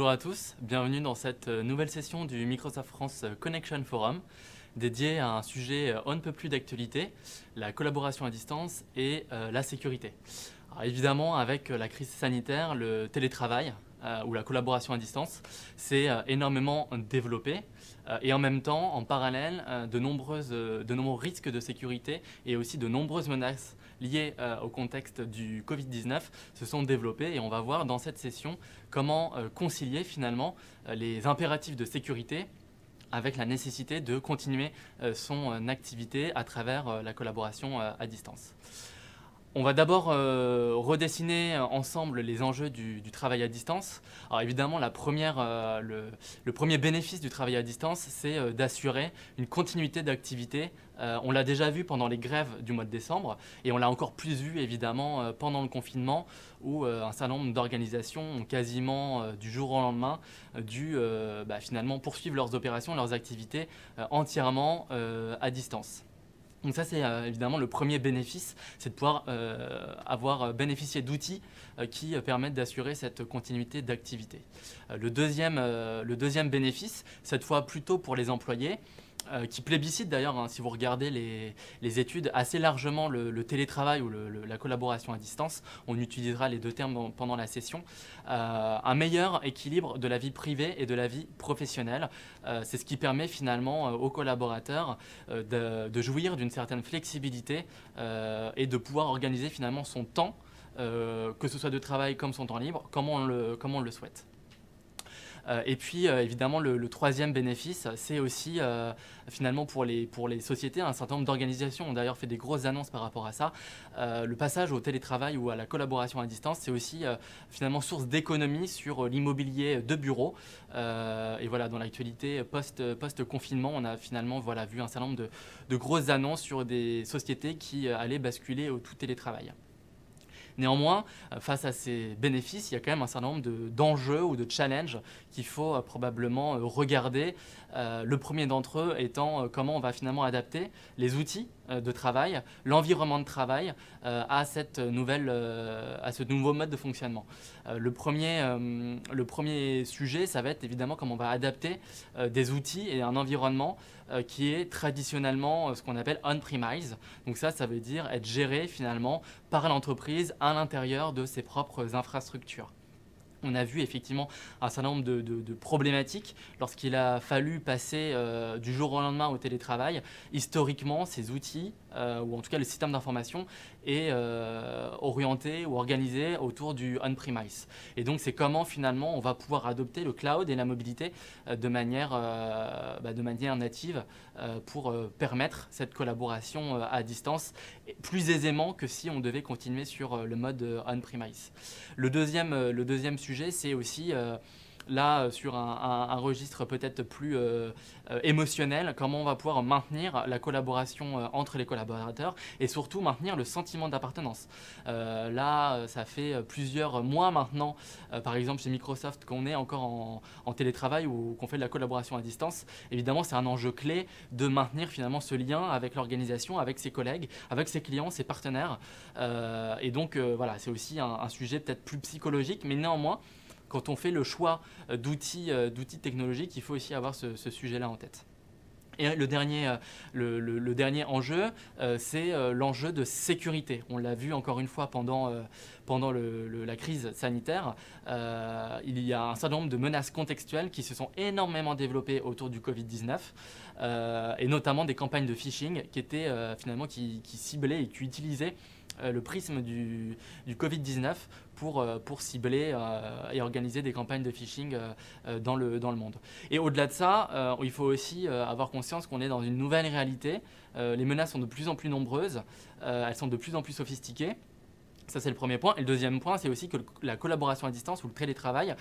Bonjour à tous, bienvenue dans cette nouvelle session du Microsoft France Connection Forum dédiée à un sujet on ne peut plus d'actualité, la collaboration à distance et la sécurité. Alors évidemment, avec la crise sanitaire, le télétravail ou la collaboration à distance s'est énormément développé et en même temps, en parallèle, de nombreux risques de sécurité et aussi de nombreuses menaces liées au contexte du Covid-19 se sont développées et on va voir dans cette session comment concilier finalement les impératifs de sécurité avec la nécessité de continuer son activité à travers la collaboration à distance. On va d'abord redessiner ensemble les enjeux du travail à distance. Alors évidemment, le premier bénéfice du travail à distance, c'est d'assurer une continuité d'activité. On l'a déjà vu pendant les grèves du mois de décembre et on l'a encore plus vu évidemment pendant le confinement où un certain nombre d'organisations ont quasiment du jour au lendemain dû finalement poursuivre leurs opérations, leurs activités entièrement à distance. Donc ça, c'est évidemment le premier bénéfice, c'est de pouvoir avoir bénéficié d'outils qui permettent d'assurer cette continuité d'activité. Le deuxième bénéfice, cette fois plutôt pour les employés, qui plébiscite d'ailleurs, si vous regardez les études, assez largement le télétravail ou la collaboration à distance. On utilisera les deux termes pendant la session. Un meilleur équilibre de la vie privée et de la vie professionnelle. C'est ce qui permet finalement aux collaborateurs de jouir d'une certaine flexibilité et de pouvoir organiser finalement son temps, que ce soit de travail comme son temps libre, comme on le souhaite. Et puis évidemment le troisième bénéfice, c'est aussi finalement pour les sociétés, un certain nombre d'organisations ont d'ailleurs fait des grosses annonces par rapport à ça. Le passage au télétravail ou à la collaboration à distance, c'est aussi finalement source d'économie sur l'immobilier de bureau. Et voilà, dans l'actualité post-confinement, on a finalement vu un certain nombre de grosses annonces sur des sociétés qui allaient basculer au tout télétravail. Néanmoins, face à ces bénéfices, il y a quand même un certain nombre d'enjeux ou de challenges qu'il faut probablement regarder. Le premier d'entre eux étant comment on va finalement adapter les outils de travail, l'environnement de travail à ce nouveau mode de fonctionnement. Le premier sujet, ça va être évidemment comment on va adapter des outils et un environnement qui est traditionnellement ce qu'on appelle on-premise. Donc ça veut dire être géré finalement par l'entreprise à l'intérieur de ses propres infrastructures. On a vu effectivement un certain nombre de problématiques lorsqu'il a fallu passer du jour au lendemain au télétravail. Historiquement, ces outils, ou en tout cas le système d'information, est orienté ou organisé autour du on-premise. Et donc c'est comment finalement on va pouvoir adopter le cloud et la mobilité de manière native pour permettre cette collaboration à distance plus aisément que si on devait continuer sur le mode on-premise. Le deuxième sujet, c'est aussi là sur un registre peut-être plus émotionnel, comment on va pouvoir maintenir la collaboration entre les collaborateurs et surtout maintenir le sentiment d'appartenance. Là, ça fait plusieurs mois maintenant, par exemple chez Microsoft, qu'on est encore en télétravail ou qu'on fait de la collaboration à distance. Évidemment, c'est un enjeu clé de maintenir finalement ce lien avec l'organisation, avec ses collègues, avec ses clients, ses partenaires. Et donc, voilà, c'est aussi un sujet peut-être plus psychologique, mais néanmoins, quand on fait le choix d'outils technologiques, il faut aussi avoir ce sujet-là en tête. Et le dernier enjeu, c'est l'enjeu de sécurité. On l'a vu encore une fois pendant la crise sanitaire. Il y a un certain nombre de menaces contextuelles qui se sont énormément développées autour du Covid-19 et notamment des campagnes de phishing qui étaient finalement qui ciblaient et qui utilisaient le prisme du Covid-19 pour cibler et organiser des campagnes de phishing dans le monde. Et au-delà de ça, il faut aussi avoir conscience qu'on est dans une nouvelle réalité. Les menaces sont de plus en plus nombreuses, elles sont de plus en plus sophistiquées. Ça, c'est le premier point. Et le deuxième point, c'est aussi que la collaboration à distance ou le télétravail,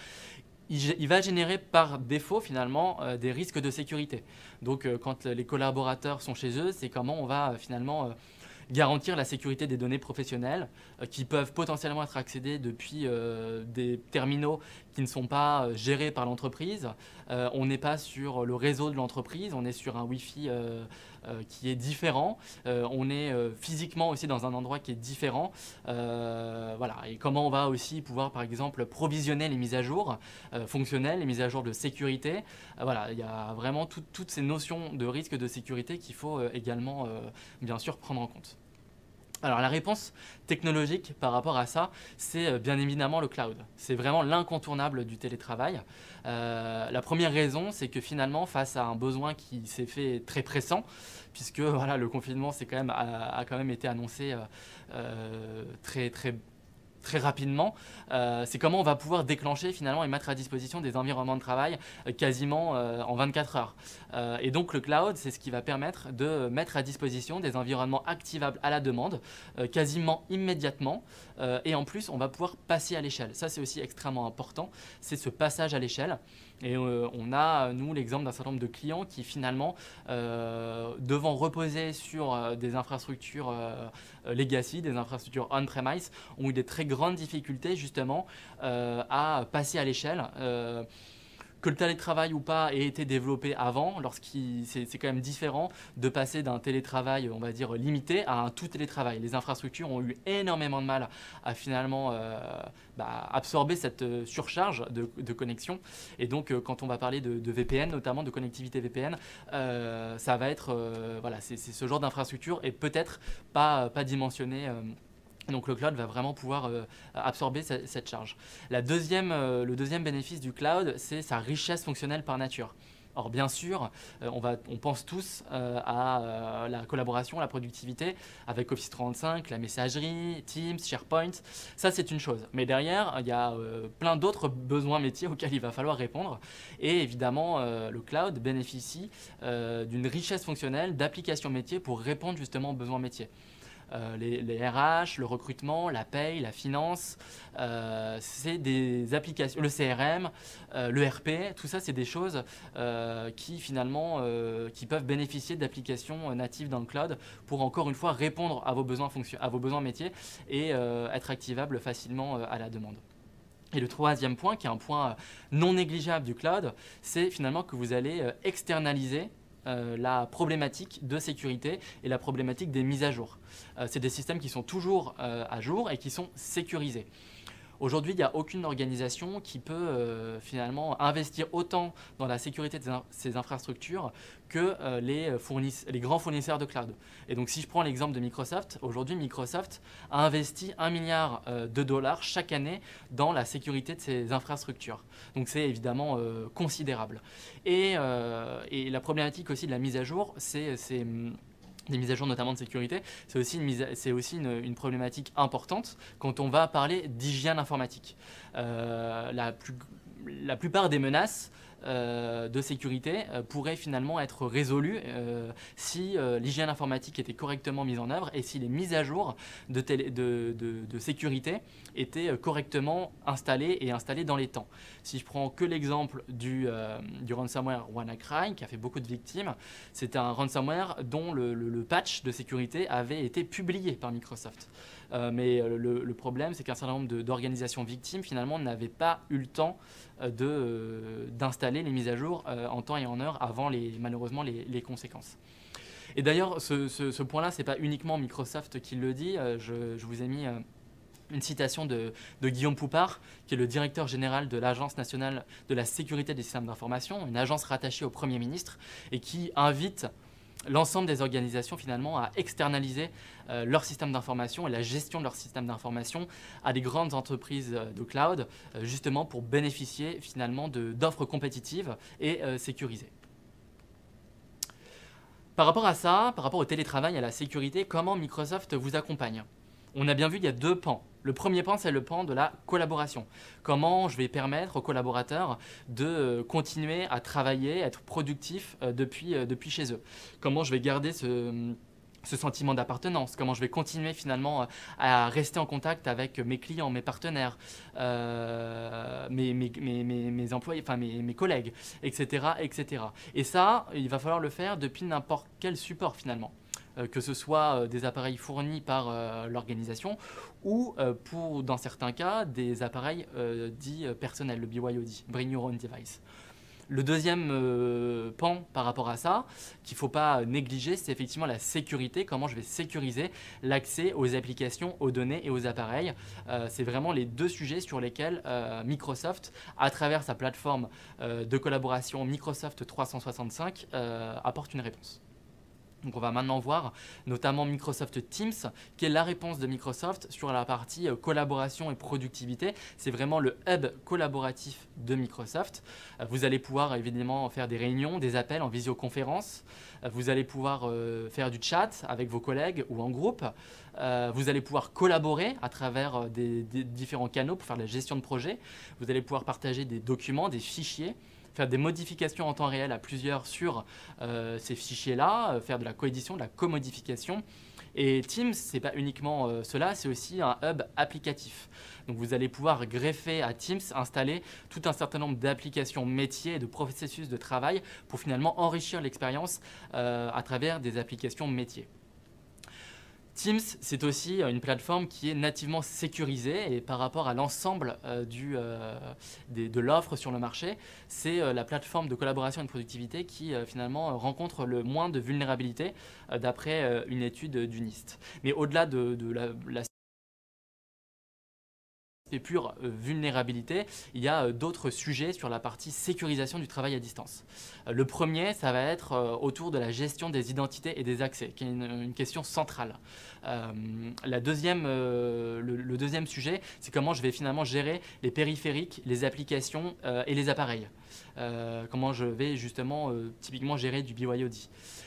il va générer par défaut finalement des risques de sécurité. Donc quand les collaborateurs sont chez eux, c'est comment on va finalement garantir la sécurité des données professionnelles qui peuvent potentiellement être accédées depuis des terminaux qui ne sont pas gérés par l'entreprise. On n'est pas sur le réseau de l'entreprise, on est sur un Wi-Fi qui est différent. On est physiquement aussi dans un endroit qui est différent. Voilà. Et comment on va aussi pouvoir, par exemple, provisionner les mises à jour fonctionnelles, les mises à jour de sécurité. Voilà, il y a vraiment toutes ces notions de risque de sécurité qu'il faut également, bien sûr, prendre en compte. Alors la réponse technologique par rapport à ça, c'est bien évidemment le cloud. C'est vraiment l'incontournable du télétravail. La première raison, c'est que finalement, face à un besoin qui s'est fait très pressant, puisque voilà, le confinement a quand même été annoncé très rapidement, c'est comment on va pouvoir déclencher finalement et mettre à disposition des environnements de travail quasiment en 24 heures. Et donc le cloud, c'est ce qui va permettre de mettre à disposition des environnements activables à la demande quasiment immédiatement. Et en plus, on va pouvoir passer à l'échelle. Ça, c'est aussi extrêmement important, c'est ce passage à l'échelle. Et on a, nous, l'exemple d'un certain nombre de clients qui finalement, devant reposer sur des infrastructures legacy, des infrastructures on-premise, ont eu des très grandes difficultés justement à passer à l'échelle. Que le télétravail ou pas ait été développé avant, c'est quand même différent de passer d'un télétravail, on va dire, limité à un tout télétravail. Les infrastructures ont eu énormément de mal à finalement absorber cette surcharge de connexion. Et donc, quand on va parler de VPN, notamment de connectivité VPN, ça va être, voilà, c'est ce genre d'infrastructure et peut-être pas dimensionné. Donc le cloud va vraiment pouvoir absorber cette charge. Le deuxième bénéfice du cloud, c'est sa richesse fonctionnelle par nature. Or bien sûr, on pense tous à la collaboration, la productivité avec Office 365, la messagerie, Teams, SharePoint. Ça, c'est une chose. Mais derrière, il y a plein d'autres besoins métiers auxquels il va falloir répondre. Et évidemment, le cloud bénéficie d'une richesse fonctionnelle d'applications métiers pour répondre justement aux besoins métiers. Les RH, le recrutement, la paye, la finance, c'est des applications, le CRM, le RP, tout ça c'est des choses qui finalement qui peuvent bénéficier d'applications natives dans le cloud pour encore une fois répondre à vos besoins métiers et être activables facilement à la demande. Et le troisième point, qui est un point non négligeable du cloud, c'est finalement que vous allez externaliser la problématique de sécurité et la problématique des mises à jour. C'est des systèmes qui sont toujours à jour et qui sont sécurisés. Aujourd'hui, il n'y a aucune organisation qui peut finalement investir autant dans la sécurité de ces infrastructures que les grands fournisseurs de cloud. Et donc, si je prends l'exemple de Microsoft, aujourd'hui, Microsoft a investi 1 milliard de dollars chaque année dans la sécurité de ces infrastructures. Donc, c'est évidemment considérable. Et la problématique aussi de la mise à jour, c'est des mises à jour notamment de sécurité, c'est aussi une problématique importante quand on va parler d'hygiène informatique. La plupart des menaces de sécurité pourraient finalement être résolues si l'hygiène informatique était correctement mise en œuvre et si les mises à jour de sécurité étaient correctement installées et installées dans les temps. Si je prends que l'exemple du ransomware WannaCry, qui a fait beaucoup de victimes, c'était un ransomware dont le patch de sécurité avait été publié par Microsoft. Mais le problème, c'est qu'un certain nombre d'organisations victimes, finalement, n'avaient pas eu le temps d'installer les mises à jour en temps et en heure avant malheureusement les conséquences. Et d'ailleurs, ce point-là, ce n'est pas uniquement Microsoft qui le dit. Je vous ai mis une citation de Guillaume Poupard, qui est le directeur général de l'Agence nationale de la sécurité des systèmes d'information, une agence rattachée au Premier ministre, et qui invite l'ensemble des organisations finalement à externaliser leur système d'information et la gestion de leur système d'information à des grandes entreprises de cloud, justement pour bénéficier finalement d'offres compétitives et sécurisées. Par rapport à ça, par rapport au télétravail et à la sécurité, comment Microsoft vous accompagne ? On a bien vu, il y a deux pans. Le premier pan, c'est le pan de la collaboration. Comment je vais permettre aux collaborateurs de continuer à travailler, être productifs depuis chez eux. Comment je vais garder ce sentiment d'appartenance, comment je vais continuer finalement à rester en contact avec mes clients, mes partenaires, mes employés, enfin mes collègues, etc., etc. Et ça, il va falloir le faire depuis n'importe quel support finalement. que ce soit des appareils fournis par l'organisation ou dans certains cas des appareils dits personnels, le BYOD, Bring Your Own Device. Le deuxième pan par rapport à ça, qu'il ne faut pas négliger, c'est effectivement la sécurité, comment je vais sécuriser l'accès aux applications, aux données et aux appareils. C'est vraiment les deux sujets sur lesquels Microsoft, à travers sa plateforme de collaboration Microsoft 365, apporte une réponse. Donc on va maintenant voir notamment Microsoft Teams, qui est la réponse de Microsoft sur la partie collaboration et productivité. C'est vraiment le hub collaboratif de Microsoft. Vous allez pouvoir évidemment faire des réunions, des appels en visioconférence. Vous allez pouvoir faire du chat avec vos collègues ou en groupe. Vous allez pouvoir collaborer à travers des différents canaux pour faire la gestion de projet. Vous allez pouvoir partager des documents, des fichiers, faire des modifications en temps réel à plusieurs sur ces fichiers-là, faire de la coédition, de la commodification. Et Teams, ce n'est pas uniquement cela, c'est aussi un hub applicatif. Donc vous allez pouvoir greffer à Teams, installer tout un certain nombre d'applications métiers et de processus de travail pour finalement enrichir l'expérience à travers des applications métiers. Teams, c'est aussi une plateforme qui est nativement sécurisée et par rapport à l'ensemble de l'offre sur le marché, c'est la plateforme de collaboration et de productivité qui finalement rencontre le moins de vulnérabilité d'après une étude du NIST. Mais au-delà de la pure vulnérabilité, il y a d'autres sujets sur la partie sécurisation du travail à distance. Le premier, ça va être autour de la gestion des identités et des accès, qui est une question centrale. Le deuxième sujet, c'est comment je vais finalement gérer les périphériques, les applications et les appareils. Comment je vais justement typiquement gérer du BYOD.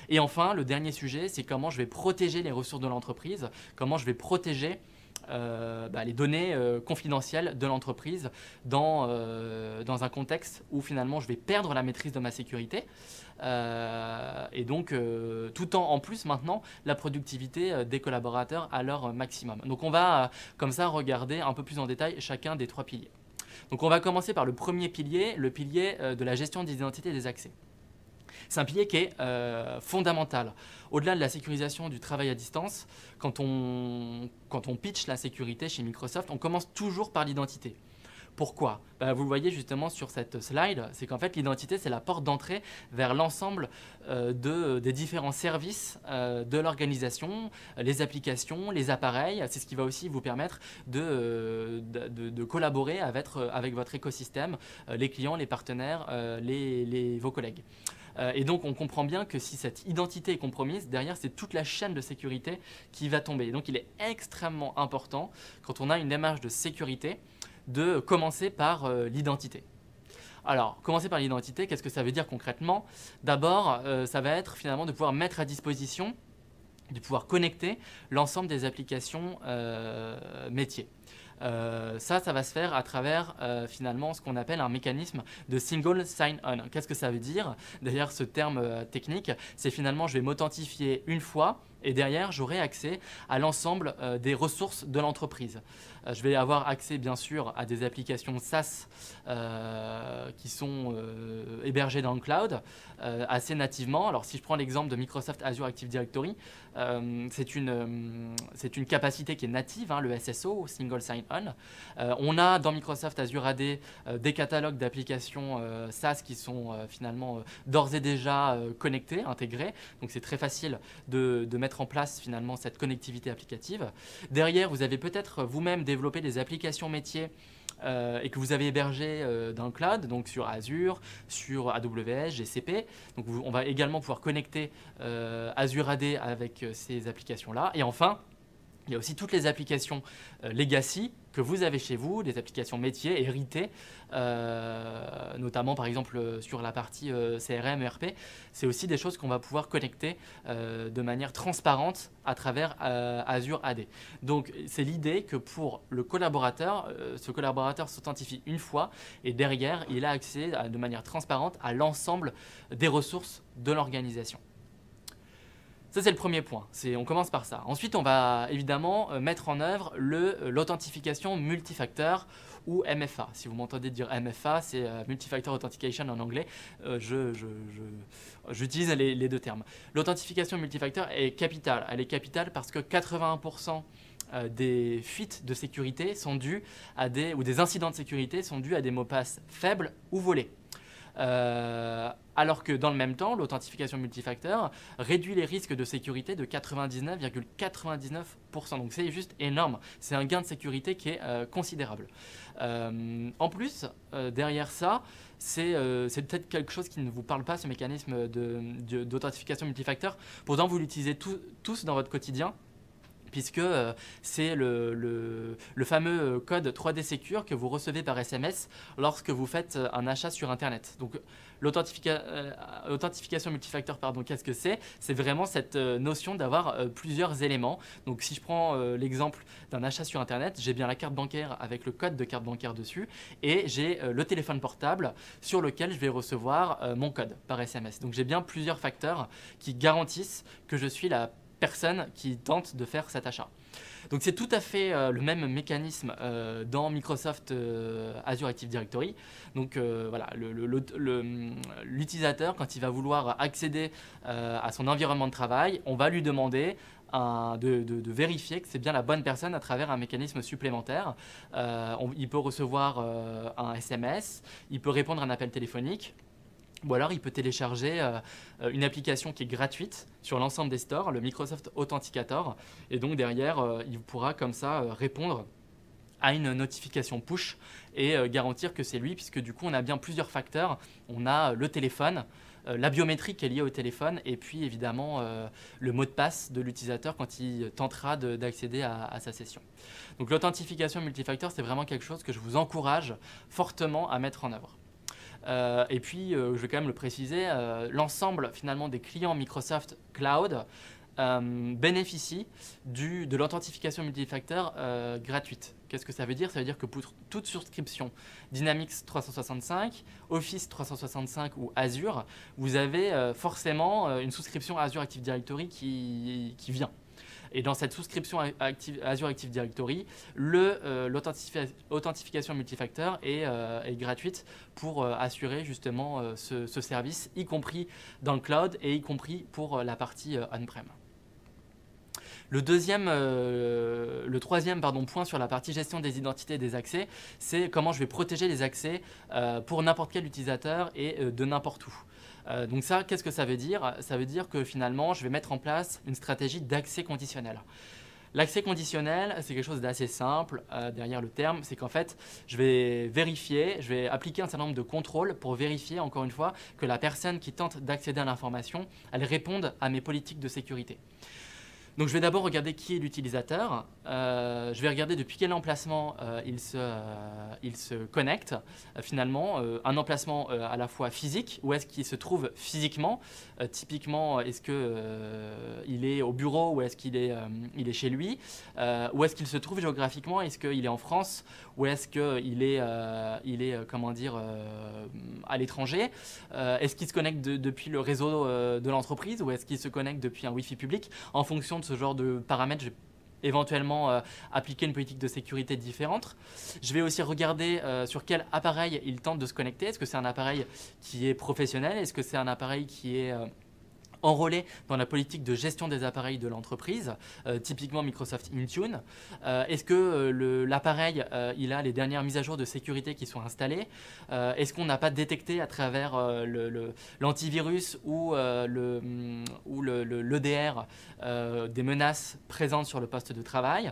Et enfin, le dernier sujet, c'est comment je vais protéger les ressources de l'entreprise, comment je vais protéger les données confidentielles de l'entreprise dans un contexte où finalement je vais perdre la maîtrise de ma sécurité et donc tout en plus maintenant la productivité des collaborateurs à leur maximum. Donc on va comme ça regarder un peu plus en détail chacun des trois piliers. Donc on va commencer par le premier pilier, le pilier de la gestion des identités et des accès. C'est un pilier qui est fondamental. Au-delà de la sécurisation du travail à distance, quand on pitch la sécurité chez Microsoft, on commence toujours par l'identité. Pourquoi ? Vous le voyez justement sur cette slide, c'est qu'en fait l'identité c'est la porte d'entrée vers l'ensemble des différents services de l'organisation, les applications, les appareils. C'est ce qui va aussi vous permettre de collaborer avec votre écosystème, les clients, les partenaires, vos collègues. Et donc on comprend bien que si cette identité est compromise, derrière c'est toute la chaîne de sécurité qui va tomber. Et donc il est extrêmement important quand on a une démarche de sécurité de commencer par l'identité. Alors, commencer par l'identité, qu'est-ce que ça veut dire concrètement ? D'abord, ça va être finalement de pouvoir mettre à disposition, de pouvoir connecter l'ensemble des applications métiers. Ça va se faire à travers finalement ce qu'on appelle un mécanisme de single sign-on. Qu'est-ce que ça veut dire ? Derrière ce terme technique, c'est finalement je vais m'authentifier une fois et derrière j'aurai accès à l'ensemble des ressources de l'entreprise. Je vais avoir accès bien sûr à des applications SaaS qui sont hébergées dans le cloud assez nativement. Alors si je prends l'exemple de Microsoft Azure Active Directory, c'est une capacité qui est native, le SSO, Single Sign-On. On a dans Microsoft Azure AD des catalogues d'applications SaaS qui sont finalement d'ores et déjà connectés, intégrés. Donc c'est très facile de mettre en place finalement cette connectivité applicative. Derrière, vous avez peut-être vous-même développé des applications métiers et que vous avez hébergé dans le cloud, donc sur Azure, sur AWS, GCP. Donc on va également pouvoir connecter Azure AD avec ces applications-là. Et enfin, il y a aussi toutes les applications legacy que vous avez chez vous, des applications métiers héritées, notamment par exemple sur la partie CRM, ERP. C'est aussi des choses qu'on va pouvoir connecter de manière transparente à travers Azure AD. Donc c'est l'idée que pour le collaborateur, ce collaborateur s'authentifie une fois et derrière il a accès de manière transparente à l'ensemble des ressources de l'organisation. Ça, c'est le premier point. On commence par ça. Ensuite, on va évidemment mettre en œuvre l'authentification multifacteur ou MFA. Si vous m'entendez dire MFA, c'est Multifactor Authentication en anglais. J'utilise les deux termes. L'authentification multifacteur est capitale. Elle est capitale parce que 81% des fuites de sécurité sont dues ou des incidents de sécurité sont dus à des mots de passe faibles ou volés. Alors que dans le même temps, l'authentification multifacteur réduit les risques de sécurité de 99,99%. Donc c'est juste énorme. C'est un gain de sécurité qui est considérable. En plus, derrière ça, c'est peut-être quelque chose qui ne vous parle pas, ce mécanisme d'authentification multifacteur. Pourtant, vous l'utilisez tous dans votre quotidien, puisque c'est le fameux code 3D Secure que vous recevez par SMS lorsque vous faites un achat sur Internet. Donc l'authentification multifacteur, qu'est-ce que c'est? C'est vraiment cette notion d'avoir plusieurs éléments. Donc si je prends l'exemple d'un achat sur Internet, j'ai bien la carte bancaire avec le code de carte bancaire dessus et j'ai le téléphone portable sur lequel je vais recevoir mon code par SMS. Donc j'ai bien plusieurs facteurs qui garantissent que je suis la personne qui tente de faire cet achat. Donc c'est tout à fait le même mécanisme dans Microsoft Azure Active Directory. Donc voilà, l'utilisateur, quand il va vouloir accéder à son environnement de travail, on va lui demander de vérifier que c'est bien la bonne personne à travers un mécanisme supplémentaire. Il peut recevoir un SMS, il peut répondre à un appel téléphonique, ou alors il peut télécharger une application qui est gratuite sur l'ensemble des stores, le Microsoft Authenticator. Et donc derrière, il pourra comme ça répondre à une notification push et garantir que c'est lui, puisque du coup on a bien plusieurs facteurs. On a le téléphone, la biométrie qui est liée au téléphone, et puis évidemment le mot de passe de l'utilisateur quand il tentera d'accéder à sa session. Donc l'authentification multifacteur, c'est vraiment quelque chose que je vous encourage fortement à mettre en œuvre. Et puis, je vais quand même le préciser, l'ensemble finalement des clients Microsoft Cloud bénéficient de l'authentification multifacteur gratuite. Qu'est-ce que ça veut dire? Ça veut dire que pour toute souscription Dynamics 365, Office 365 ou Azure, vous avez forcément une souscription Azure Active Directory qui vient. Et dans cette souscription Azure Active Directory, l'authentification multifacteur est gratuite pour assurer justement ce service, y compris dans le cloud et y compris pour la partie on-prem. Le troisième point sur la partie gestion des identités et des accès, c'est comment je vais protéger les accès pour n'importe quel utilisateur et de n'importe où. Donc ça, qu'est-ce que ça veut dire? Ça veut dire que finalement, je vais mettre en place une stratégie d'accès conditionnel. L'accès conditionnel, c'est quelque chose d'assez simple derrière le terme, c'est qu'en fait, je vais vérifier, je vais appliquer un certain nombre de contrôles pour vérifier, encore une fois, que la personne qui tente d'accéder à l'information, elle réponde à mes politiques de sécurité. Donc je vais d'abord regarder qui est l'utilisateur, je vais regarder depuis quel emplacement il se connecte, finalement, un emplacement à la fois physique, où est-ce qu'il se trouve physiquement, typiquement est-ce qu'il est au bureau ou est-ce qu'il est chez lui, où est-ce qu'il se trouve géographiquement, est-ce qu'il est en France ou est-ce qu'il est, à l'étranger, est-ce qu'il se connecte depuis le réseau de l'entreprise ou est-ce qu'il se connecte depuis un Wi-Fi public. En fonction de ce genre de paramètres, je vais éventuellement appliquer une politique de sécurité différente. Je vais aussi regarder sur quel appareil il tente de se connecter. Est-ce que c'est un appareil qui est professionnel? Est-ce que c'est un appareil qui est enrôlé dans la politique de gestion des appareils de l'entreprise, typiquement Microsoft Intune? Est-ce que l'appareil il a les dernières mises à jour de sécurité qui sont installées? Est-ce qu'on n'a pas détecté à travers l'antivirus ou l'EDR des menaces présentes sur le poste de travail?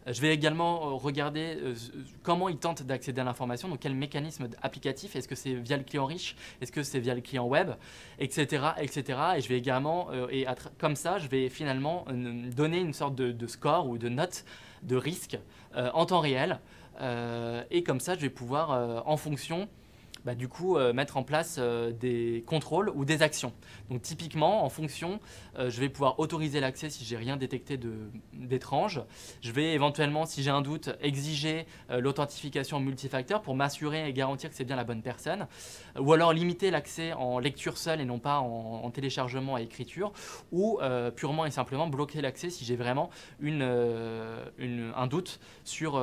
Je vais également regarder comment il tente d'accéder à l'information, donc quel mécanisme applicatif, est-ce que c'est via le client riche, est-ce que c'est via le client web, etc. etc. Et je vais également, comme ça, je vais finalement donner une sorte de score ou de note de risque en temps réel. Et comme ça, je vais pouvoir, en fonction, du coup, mettre en place des contrôles ou des actions. Donc typiquement, en fonction, je vais pouvoir autoriser l'accès si j'ai rien détecté d'étrange. Je vais éventuellement, si j'ai un doute, exiger l'authentification multifacteur pour m'assurer et garantir que c'est bien la bonne personne. Ou alors limiter l'accès en lecture seule et non pas en téléchargement et écriture. Ou purement et simplement bloquer l'accès si j'ai vraiment un doute sur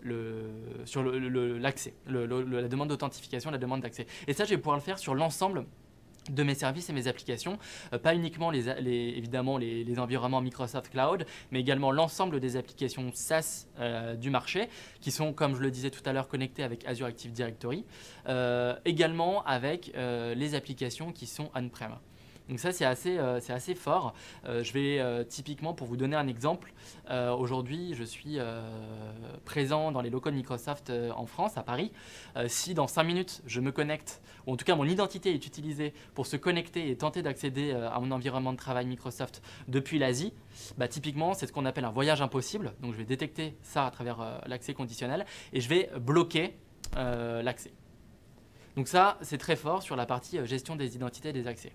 l'accès, la demande d'authentification, la demande d'accès. Et ça, je vais pouvoir le faire sur l'ensemble de mes services et mes applications, pas uniquement évidemment les environnements Microsoft Cloud, mais également l'ensemble des applications SaaS du marché, qui sont, comme je le disais tout à l'heure, connectées avec Azure Active Directory, également avec les applications qui sont on-prem. Donc ça, c'est assez fort. Je vais typiquement, pour vous donner un exemple, aujourd'hui, je suis présent dans les locaux de Microsoft en France, à Paris. Si dans 5 minutes, je me connecte, ou en tout cas mon identité est utilisée pour se connecter et tenter d'accéder à mon environnement de travail Microsoft depuis l'Asie, bah, typiquement, c'est ce qu'on appelle un voyage impossible. Donc je vais détecter ça à travers l'accès conditionnel et je vais bloquer l'accès. Donc ça, c'est très fort sur la partie gestion des identités et des accès.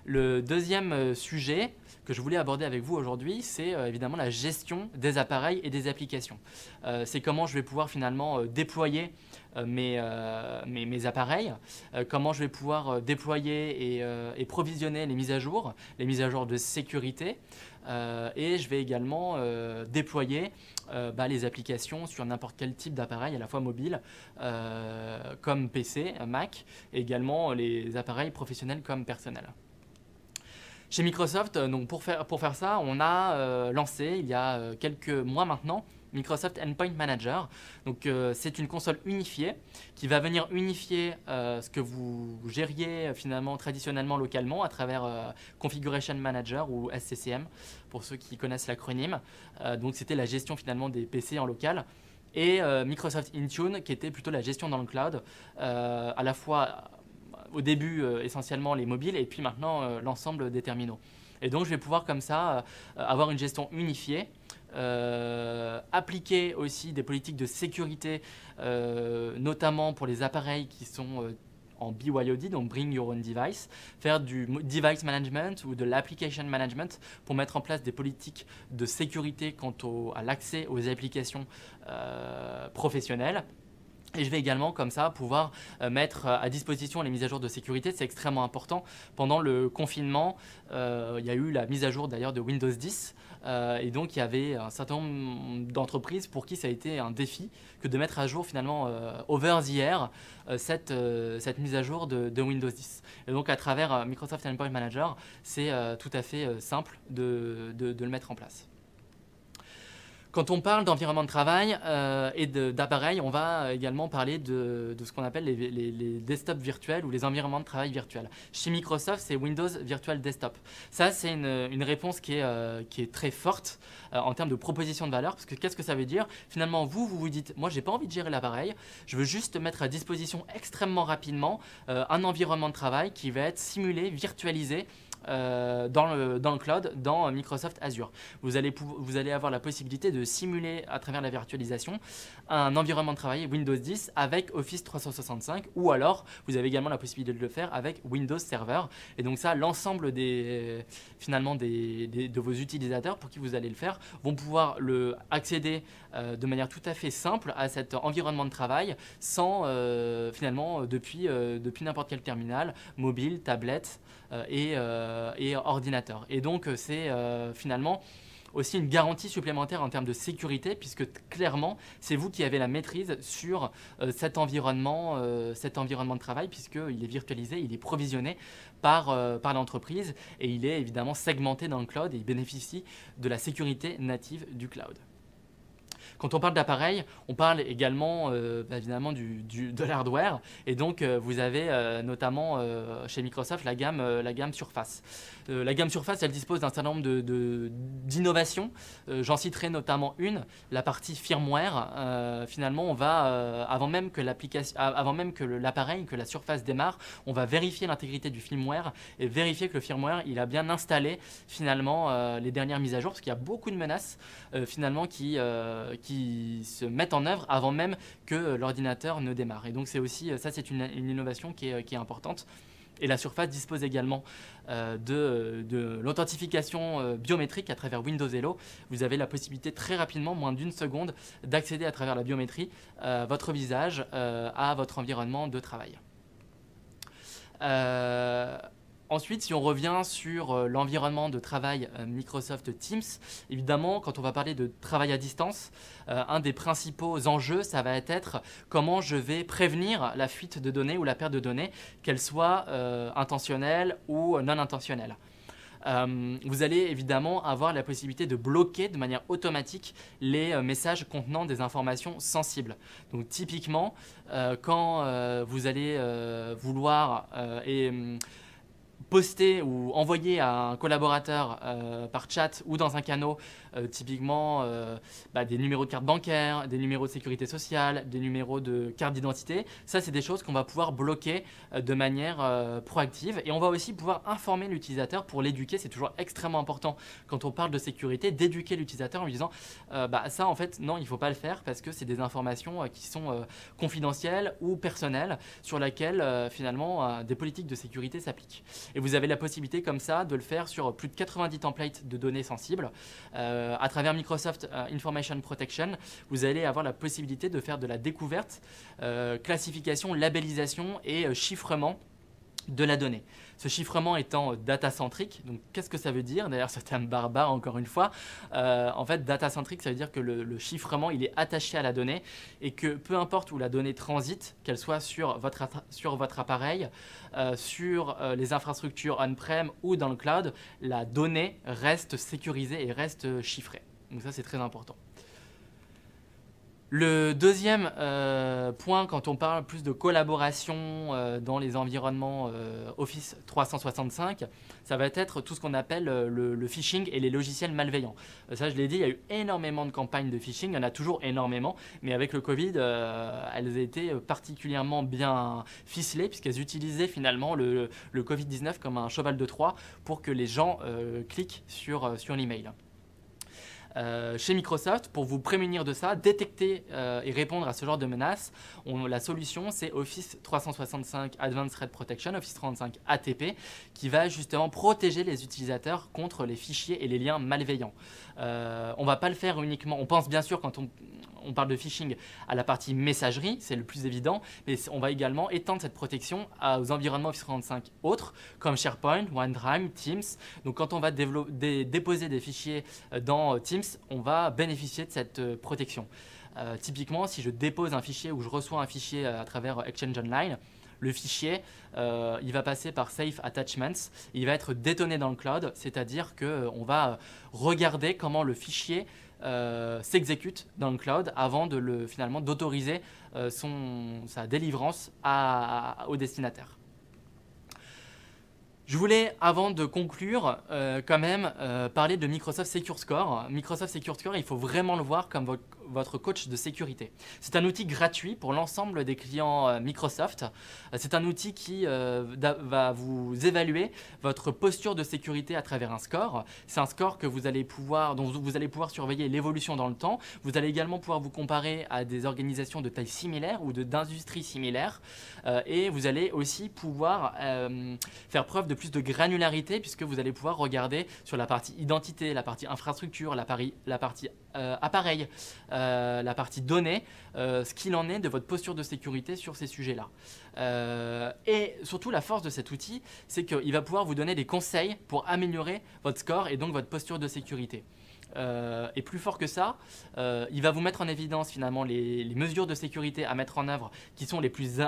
Le deuxième sujet que je voulais aborder avec vous aujourd'hui, c'est évidemment la gestion des appareils et des applications. C'est comment je vais pouvoir finalement déployer mes appareils, comment je vais pouvoir déployer et provisionner les mises à jour de sécurité, et je vais également déployer les applications sur n'importe quel type d'appareil, à la fois mobile comme PC, Mac, et également les appareils professionnels comme personnels. Chez Microsoft, donc pour faire ça, on a lancé il y a quelques mois maintenant Microsoft Endpoint Manager. Donc c'est une console unifiée qui va venir unifier ce que vous gériez finalement traditionnellement localement à travers Configuration Manager ou SCCM pour ceux qui connaissent l'acronyme. Donc c'était la gestion finalement des PC en local. Et Microsoft Intune qui était plutôt la gestion dans le cloud, à la fois au début essentiellement les mobiles et puis maintenant l'ensemble des terminaux. Et donc je vais pouvoir comme ça avoir une gestion unifiée, appliquer aussi des politiques de sécurité, notamment pour les appareils qui sont en BYOD, donc Bring Your Own Device, faire du device management ou de l'application management pour mettre en place des politiques de sécurité quant à l'accès aux applications professionnelles. Et je vais également comme ça pouvoir mettre à disposition les mises à jour de sécurité, c'est extrêmement important. Pendant le confinement, il y a eu la mise à jour d'ailleurs de Windows 10 et donc il y avait un certain nombre d'entreprises pour qui ça a été un défi que de mettre à jour finalement over the air cette mise à jour de Windows 10. Et donc à travers Microsoft Endpoint Manager, c'est tout à fait simple de le mettre en place. Quand on parle d'environnement de travail et d'appareils, on va également parler de ce qu'on appelle les desktops virtuels ou les environnements de travail virtuels. Chez Microsoft, c'est Windows Virtual Desktop. Ça, c'est une réponse qui est très forte en termes de proposition de valeur, parce que qu'est-ce que ça veut dire? Finalement, vous dites, moi, j'ai pas envie de gérer l'appareil, je veux juste mettre à disposition extrêmement rapidement un environnement de travail qui va être simulé, virtualisé, dans le cloud, dans Microsoft Azure. Vous allez avoir la possibilité de simuler à travers la virtualisation un environnement de travail Windows 10 avec Office 365 ou alors vous avez également la possibilité de le faire avec Windows Server. Et donc ça, l'ensemble de vos utilisateurs pour qui vous allez le faire vont pouvoir accéder de manière tout à fait simple à cet environnement de travail sans finalement depuis n'importe quel terminal, mobile, tablette et ordinateur. Et donc c'est finalement aussi une garantie supplémentaire en termes de sécurité puisque clairement c'est vous qui avez la maîtrise sur cet environnement de travail puisqu'il est virtualisé, il est provisionné par l'entreprise et il est évidemment segmenté dans le cloud et il bénéficie de la sécurité native du cloud. Quand on parle d'appareil, on parle également évidemment de l'hardware et donc vous avez notamment chez Microsoft la gamme Surface. La gamme Surface, elle dispose d'un certain nombre d'innovations. J'en citerai notamment une, la partie firmware. Finalement, on va avant même que l'appareil, que la Surface démarre, on va vérifier l'intégrité du firmware et vérifier que le firmware il a bien installé finalement les dernières mises à jour parce qu'il y a beaucoup de menaces finalement qui se mettent en œuvre avant même que l'ordinateur ne démarre. Et donc c'est aussi, ça c'est une innovation qui est importante. Et la Surface dispose également de l'authentification biométrique à travers Windows Hello. Vous avez la possibilité très rapidement, moins d'une seconde, d'accéder à travers la biométrie, votre visage à votre environnement de travail. Ensuite, si on revient sur l'environnement de travail Microsoft Teams, évidemment, quand on va parler de travail à distance, un des principaux enjeux, ça va être comment je vais prévenir la fuite de données ou la perte de données, qu'elle soit intentionnelle ou non intentionnelle. Vous allez évidemment avoir la possibilité de bloquer de manière automatique les messages contenant des informations sensibles. Donc typiquement, quand vous allez vouloir poster ou envoyer à un collaborateur par chat ou dans un canal, typiquement des numéros de carte bancaire, des numéros de sécurité sociale, des numéros de carte d'identité. Ça, c'est des choses qu'on va pouvoir bloquer de manière proactive. Et on va aussi pouvoir informer l'utilisateur pour l'éduquer. C'est toujours extrêmement important quand on parle de sécurité, d'éduquer l'utilisateur en lui disant ça, en fait, non, il ne faut pas le faire parce que c'est des informations qui sont confidentielles ou personnelles sur lesquelles, finalement, des politiques de sécurité s'appliquent. Et vous avez la possibilité comme ça de le faire sur plus de 90 templates de données sensibles. À travers Microsoft Information Protection, vous allez avoir la possibilité de faire de la découverte, classification, labellisation et chiffrement de la donnée. Ce chiffrement étant data-centric, donc qu'est-ce que ça veut dire? D'ailleurs, ce terme barbare, encore une fois. En fait, data-centric, ça veut dire que le chiffrement, il est attaché à la donnée et que peu importe où la donnée transite, qu'elle soit sur votre appareil, sur les infrastructures on-prem ou dans le cloud, la donnée reste sécurisée et reste chiffrée. Donc ça, c'est très important. Le deuxième point, quand on parle plus de collaboration dans les environnements Office 365, ça va être tout ce qu'on appelle le phishing et les logiciels malveillants. Ça, je l'ai dit, il y a eu énormément de campagnes de phishing, il y en a toujours énormément, mais avec le Covid, elles ont été particulièrement bien ficelées puisqu'elles utilisaient finalement le Covid-19 comme un cheval de Troie pour que les gens cliquent sur l'email. Chez Microsoft, pour vous prémunir de ça, détecter et répondre à ce genre de menaces, la solution c'est Office 365 Advanced Threat Protection, Office 365 ATP, qui va justement protéger les utilisateurs contre les fichiers et les liens malveillants. On ne va pas le faire uniquement, on pense bien sûr quand on parle de phishing à la partie messagerie, c'est le plus évident, mais on va également étendre cette protection aux environnements Office 365 autres, comme SharePoint, OneDrive, Teams. Donc quand on va déposer des fichiers dans Teams, on va bénéficier de cette protection. Typiquement, si je dépose un fichier ou je reçois un fichier à travers Exchange Online, le fichier, il va passer par Safe Attachments, il va être détonné dans le cloud, c'est-à-dire qu'on va regarder comment le fichier s'exécute dans le cloud avant de finalement d'autoriser sa délivrance au destinataire. Je voulais, avant de conclure, quand même parler de Microsoft Secure Score. Microsoft Secure Score, il faut vraiment le voir comme votre coach de sécurité. C'est un outil gratuit pour l'ensemble des clients Microsoft. C'est un outil qui va vous évaluer votre posture de sécurité à travers un score. C'est un score dont vous allez pouvoir surveiller l'évolution dans le temps. Vous allez également pouvoir vous comparer à des organisations de taille similaire ou d'industrie similaire. Et vous allez aussi pouvoir faire preuve de plus de granularité puisque vous allez pouvoir regarder sur la partie identité, la partie infrastructure, la partie appareil, la partie données, ce qu'il en est de votre posture de sécurité sur ces sujets-là. Et surtout, la force de cet outil, c'est qu'il va pouvoir vous donner des conseils pour améliorer votre score et donc votre posture de sécurité. Et plus fort que ça, il va vous mettre en évidence finalement les mesures de sécurité à mettre en œuvre qui sont les plus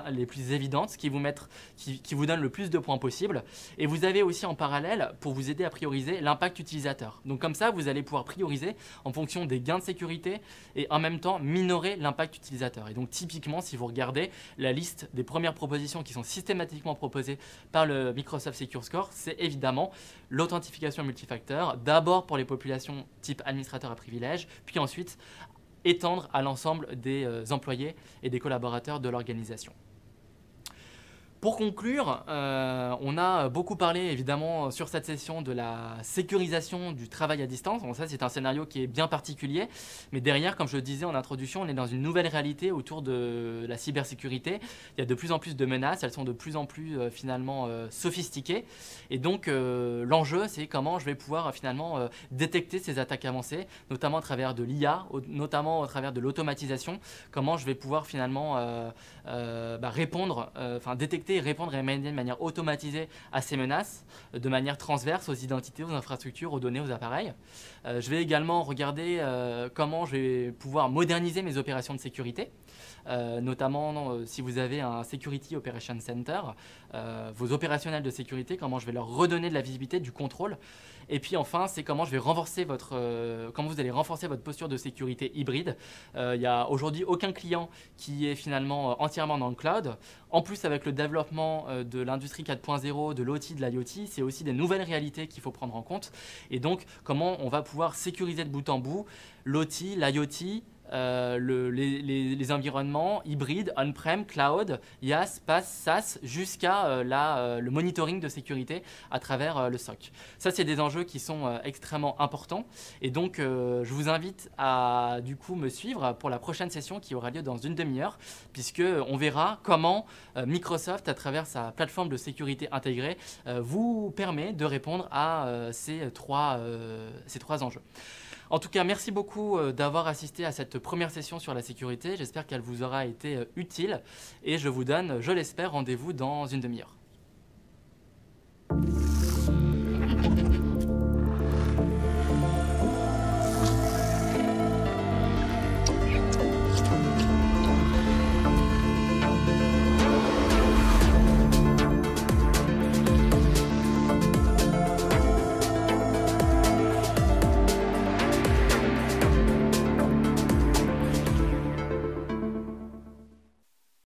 évidentes, qui vous donnent le plus de points possible. Et vous avez aussi en parallèle pour vous aider à prioriser l'impact utilisateur. Donc comme ça, vous allez pouvoir prioriser en fonction des gains de sécurité et en même temps minorer l'impact utilisateur. Et donc typiquement, si vous regardez la liste des premières propositions qui sont systématiquement proposées par le Microsoft Secure Score, c'est évidemment l'authentification multifacteur, d'abord pour les populations type administrateur à privilège, puis ensuite étendre à l'ensemble des employés et des collaborateurs de l'organisation. Pour conclure, on a beaucoup parlé évidemment sur cette session de la sécurisation du travail à distance. Bon, ça, c'est un scénario qui est bien particulier, mais derrière, comme je le disais en introduction, on est dans une nouvelle réalité autour de la cybersécurité. Il y a de plus en plus de menaces, elles sont de plus en plus finalement sophistiquées. Et donc, l'enjeu, c'est comment je vais pouvoir finalement détecter ces attaques avancées, notamment à travers de l'IA, notamment à travers de l'automatisation, comment je vais pouvoir finalement répondre, détecter sécurité et répondre et remédier de manière automatisée à ces menaces, de manière transverse aux identités, aux infrastructures, aux données, aux appareils. Je vais également regarder comment je vais pouvoir moderniser mes opérations de sécurité. Notamment si vous avez un Security Operation Center, vos opérationnels de sécurité, comment je vais leur redonner de la visibilité, du contrôle. Et puis enfin, c'est comment je vais renforcer comment vous allez renforcer votre posture de sécurité hybride. Il n'y a aujourd'hui aucun client qui est finalement entièrement dans le cloud. En plus, avec le développement de l'industrie 4.0, de l'OT, de l'IoT, c'est aussi des nouvelles réalités qu'il faut prendre en compte. Et donc, comment on va pouvoir sécuriser de bout en bout l'OT, l'IoT, les environnements hybrides, on-prem, cloud, IaaS, PaaS, SaaS, jusqu'à le monitoring de sécurité à travers le SOC. Ça, c'est des enjeux qui sont extrêmement importants. Et donc, je vous invite à du coup me suivre pour la prochaine session qui aura lieu dans une demi-heure, puisqu'on verra comment Microsoft, à travers sa plateforme de sécurité intégrée, vous permet de répondre à ces trois enjeux. En tout cas, merci beaucoup d'avoir assisté à cette première session sur la sécurité. J'espère qu'elle vous aura été utile et je vous donne, je l'espère, rendez-vous dans une demi-heure.